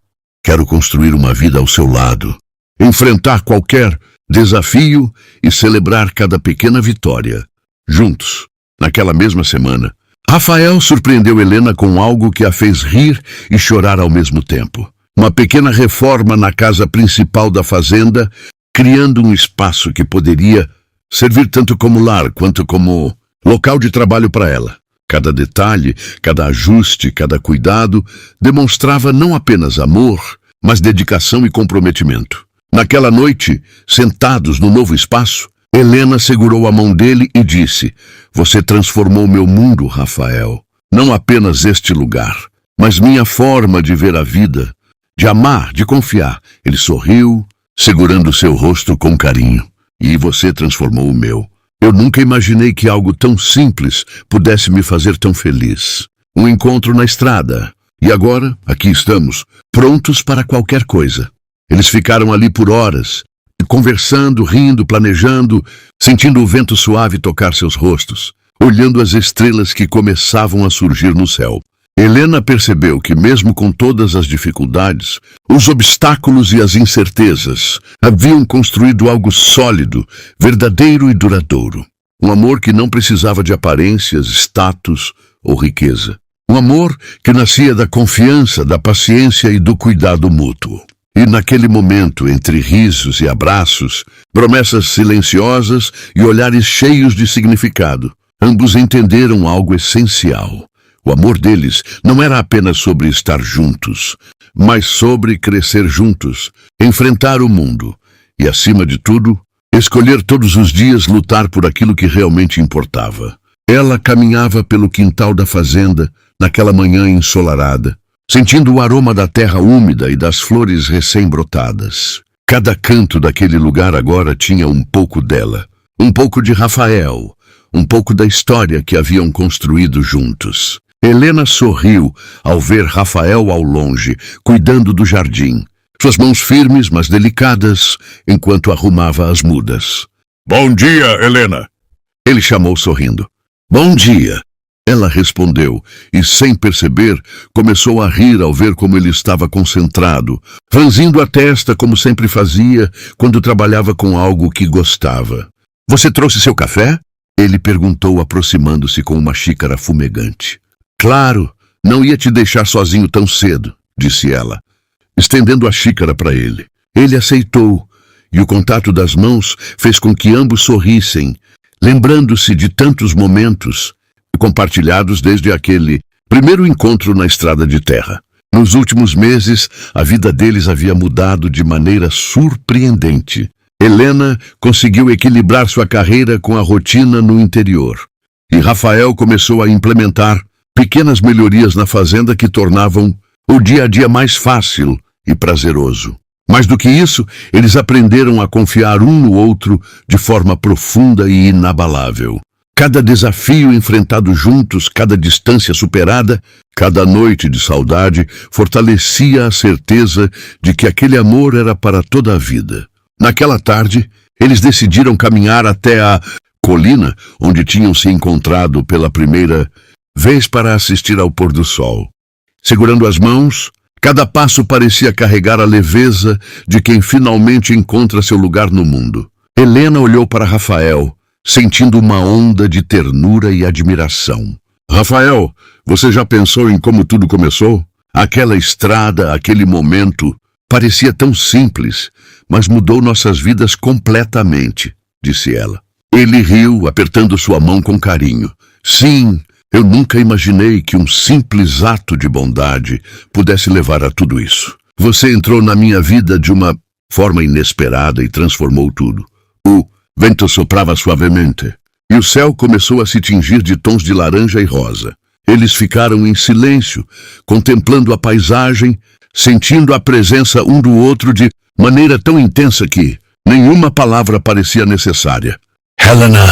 Quero construir uma vida ao seu lado, enfrentar qualquer desafio e celebrar cada pequena vitória. Juntos, naquela mesma semana, Rafael surpreendeu Helena com algo que a fez rir e chorar ao mesmo tempo. Uma pequena reforma na casa principal da fazenda, criando um espaço que poderia servir tanto como lar quanto como local de trabalho para ela. Cada detalhe, cada ajuste, cada cuidado demonstrava não apenas amor, mas dedicação e comprometimento. Naquela noite, sentados no novo espaço, Helena segurou a mão dele e disse: Você transformou meu mundo, Rafael. Não apenas este lugar, mas minha forma de ver a vida, de amar, de confiar. Ele sorriu, segurando seu rosto com carinho. E você transformou o meu. Eu nunca imaginei que algo tão simples pudesse me fazer tão feliz. Um encontro na estrada. E agora, aqui estamos, prontos para qualquer coisa. Eles ficaram ali por horas, conversando, rindo, planejando, sentindo o vento suave tocar seus rostos, olhando as estrelas que começavam a surgir no céu. Helena percebeu que, mesmo com todas as dificuldades, os obstáculos e as incertezas haviam construído algo sólido, verdadeiro e duradouro. Um amor que não precisava de aparências, status ou riqueza. Um amor que nascia da confiança, da paciência e do cuidado mútuo. E naquele momento, entre risos e abraços, promessas silenciosas e olhares cheios de significado, ambos entenderam algo essencial. O amor deles não era apenas sobre estar juntos, mas sobre crescer juntos, enfrentar o mundo e, acima de tudo, escolher todos os dias lutar por aquilo que realmente importava. Ela caminhava pelo quintal da fazenda naquela manhã ensolarada, sentindo o aroma da terra úmida e das flores recém-brotadas. Cada canto daquele lugar agora tinha um pouco dela, um pouco de Rafael, um pouco da história que haviam construído juntos. Helena sorriu ao ver Rafael ao longe, cuidando do jardim, suas mãos firmes, mas delicadas, enquanto arrumava as mudas. "Bom dia, Helena!" Ele chamou sorrindo. "Bom dia!" Ela respondeu, e sem perceber, começou a rir ao ver como ele estava concentrado, franzindo a testa como sempre fazia quando trabalhava com algo que gostava. "Você trouxe seu café?" Ele perguntou, aproximando-se com uma xícara fumegante. "Claro, não ia te deixar sozinho tão cedo", disse ela, estendendo a xícara para ele. Ele aceitou, e o contato das mãos fez com que ambos sorrissem, lembrando-se de tantos momentos compartilhados desde aquele primeiro encontro na estrada de terra. Nos últimos meses, a vida deles havia mudado de maneira surpreendente. Helena conseguiu equilibrar sua carreira com a rotina no interior, e Rafael começou a implementar pequenas melhorias na fazenda que tornavam o dia a dia mais fácil e prazeroso. Mais do que isso, eles aprenderam a confiar um no outro de forma profunda e inabalável. Cada desafio enfrentado juntos, cada distância superada, cada noite de saudade, fortalecia a certeza de que aquele amor era para toda a vida. Naquela tarde, eles decidiram caminhar até a colina onde tinham se encontrado pela primeira vez para assistir ao pôr do sol. Segurando as mãos, cada passo parecia carregar a leveza de quem finalmente encontra seu lugar no mundo. Helena olhou para Rafael, sentindo uma onda de ternura e admiração. Rafael, você já pensou em como tudo começou? Aquela estrada, aquele momento, parecia tão simples, mas mudou nossas vidas completamente, disse ela. Ele riu, apertando sua mão com carinho. Sim, eu nunca imaginei que um simples ato de bondade pudesse levar a tudo isso. Você entrou na minha vida de uma forma inesperada e transformou tudo. O vento soprava suavemente, e o céu começou a se tingir de tons de laranja e rosa. Eles ficaram em silêncio, contemplando a paisagem, sentindo a presença um do outro de maneira tão intensa que nenhuma palavra parecia necessária. Helena!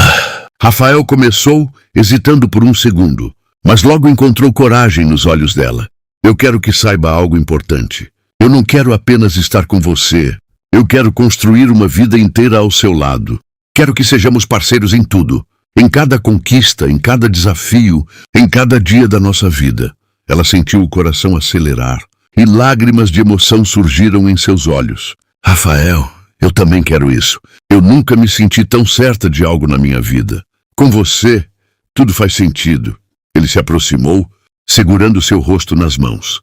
Rafael começou, hesitando por um segundo, mas logo encontrou coragem nos olhos dela. Eu quero que saiba algo importante. Eu não quero apenas estar com você. Eu quero construir uma vida inteira ao seu lado. Quero que sejamos parceiros em tudo. Em cada conquista, em cada desafio, em cada dia da nossa vida. Ela sentiu o coração acelerar e lágrimas de emoção surgiram em seus olhos. Rafael, eu também quero isso. Eu nunca me senti tão certa de algo na minha vida. Com você, tudo faz sentido. Ele se aproximou, segurando seu rosto nas mãos,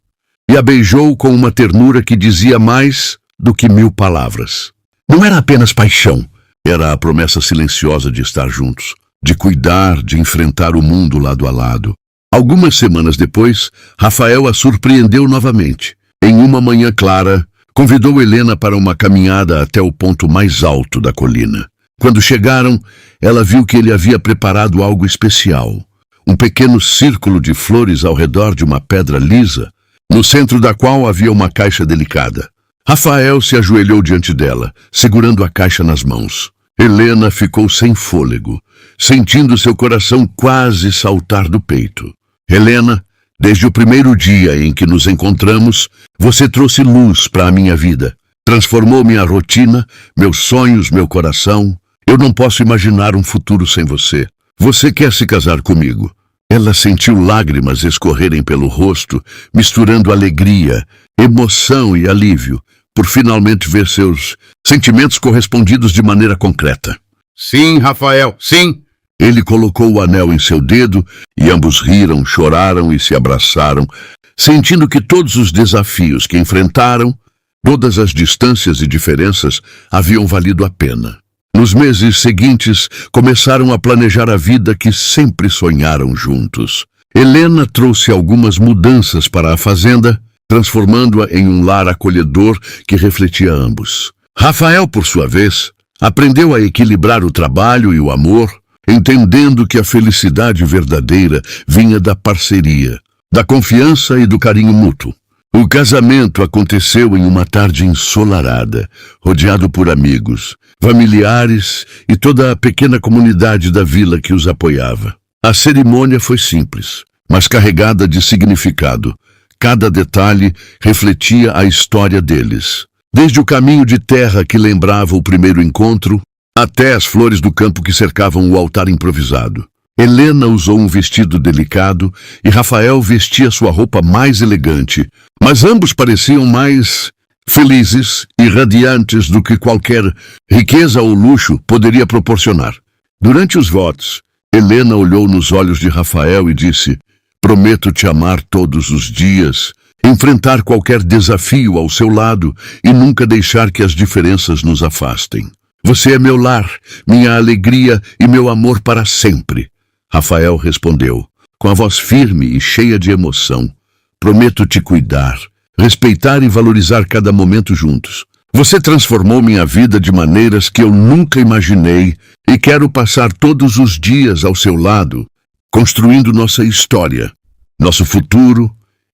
e a beijou com uma ternura que dizia mais do que 1000 palavras. Não era apenas paixão, era a promessa silenciosa de estar juntos, de cuidar, de enfrentar o mundo lado a lado. Algumas semanas depois, Rafael a surpreendeu novamente. Em uma manhã clara, convidou Helena para uma caminhada até o ponto mais alto da colina. Quando chegaram, ela viu que ele havia preparado algo especial. Um pequeno círculo de flores ao redor de uma pedra lisa, no centro da qual havia uma caixa delicada. Rafael se ajoelhou diante dela, segurando a caixa nas mãos. Helena ficou sem fôlego, sentindo seu coração quase saltar do peito. Helena, desde o primeiro dia em que nos encontramos, você trouxe luz para a minha vida. Transformou minha rotina, meus sonhos, meu coração. Eu não posso imaginar um futuro sem você. Você quer se casar comigo? Ela sentiu lágrimas escorrerem pelo rosto, misturando alegria, emoção e alívio, por finalmente ver seus sentimentos correspondidos de maneira concreta. Sim, Rafael, sim. Ele colocou o anel em seu dedo e ambos riram, choraram e se abraçaram, sentindo que todos os desafios que enfrentaram, todas as distâncias e diferenças haviam valido a pena. Nos meses seguintes, começaram a planejar a vida que sempre sonharam juntos. Helena trouxe algumas mudanças para a fazenda, transformando-a em um lar acolhedor que refletia ambos. Rafael, por sua vez, aprendeu a equilibrar o trabalho e o amor, entendendo que a felicidade verdadeira vinha da parceria, da confiança e do carinho mútuo. O casamento aconteceu em uma tarde ensolarada, rodeado por amigos, familiares e toda a pequena comunidade da vila que os apoiava. A cerimônia foi simples, mas carregada de significado. Cada detalhe refletia a história deles. Desde o caminho de terra que lembrava o primeiro encontro, até as flores do campo que cercavam o altar improvisado. Helena usou um vestido delicado e Rafael vestia sua roupa mais elegante, mas ambos pareciam mais felizes e radiantes do que qualquer riqueza ou luxo poderia proporcionar. Durante os votos, Helena olhou nos olhos de Rafael e disse: "Prometo te amar todos os dias, enfrentar qualquer desafio ao seu lado e nunca deixar que as diferenças nos afastem. Você é meu lar, minha alegria e meu amor para sempre." Rafael respondeu, com a voz firme e cheia de emoção: "Prometo te cuidar, respeitar e valorizar cada momento juntos. Você transformou minha vida de maneiras que eu nunca imaginei e quero passar todos os dias ao seu lado, construindo nossa história, nosso futuro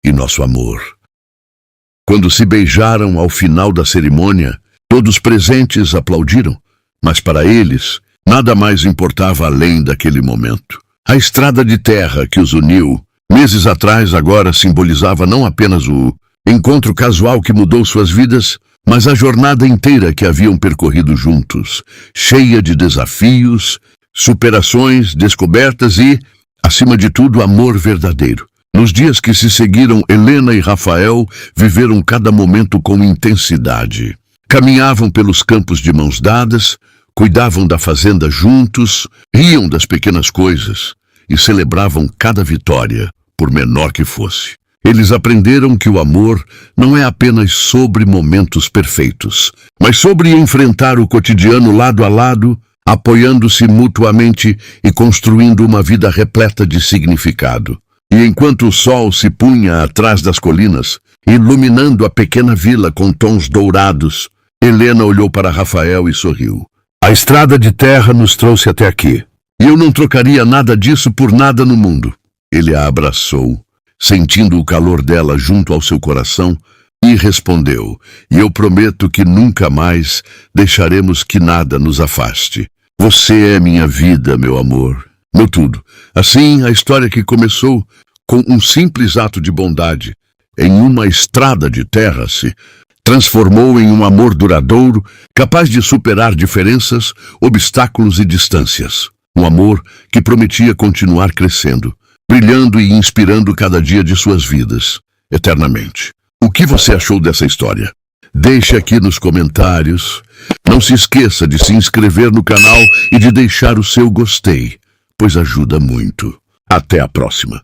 e nosso amor." Quando se beijaram ao final da cerimônia, todos presentes aplaudiram, mas para eles, nada mais importava além daquele momento. A estrada de terra que os uniu, meses atrás, agora simbolizava não apenas o encontro casual que mudou suas vidas, mas a jornada inteira que haviam percorrido juntos, cheia de desafios, superações, descobertas e, acima de tudo, amor verdadeiro. Nos dias que se seguiram, Helena e Rafael viveram cada momento com intensidade. Caminhavam pelos campos de mãos dadas, Cuidavam da fazenda juntos, riam das pequenas coisas e celebravam cada vitória, por menor que fosse. Eles aprenderam que o amor não é apenas sobre momentos perfeitos, mas sobre enfrentar o cotidiano lado a lado, apoiando-se mutuamente e construindo uma vida repleta de significado. E enquanto o sol se punha atrás das colinas, iluminando a pequena vila com tons dourados, Helena olhou para Rafael e sorriu. A estrada de terra nos trouxe até aqui, e eu não trocaria nada disso por nada no mundo. Ele a abraçou, sentindo o calor dela junto ao seu coração, e respondeu, e eu prometo que nunca mais deixaremos que nada nos afaste. Você é minha vida, meu amor, meu tudo. Assim, a história que começou com um simples ato de bondade em uma estrada de terra se transformou em um amor duradouro, capaz de superar diferenças, obstáculos e distâncias. Um amor que prometia continuar crescendo, brilhando e inspirando cada dia de suas vidas, eternamente. O que você achou dessa história? Deixe aqui nos comentários. Não se esqueça de se inscrever no canal e de deixar o seu gostei, pois ajuda muito. Até a próxima.